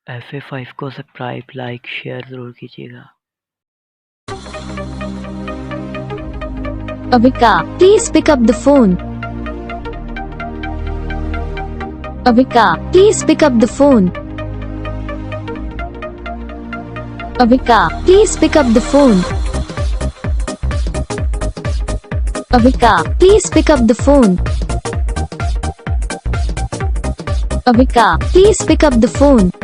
FA5 को subscribe, like, share ज़रूर कीजिएगा। Avika, please pick up the phone. Avika, please pick up the phone. Avika, please pick up the phone. Avika, please pick up the phone. Avika, please pick up the phone.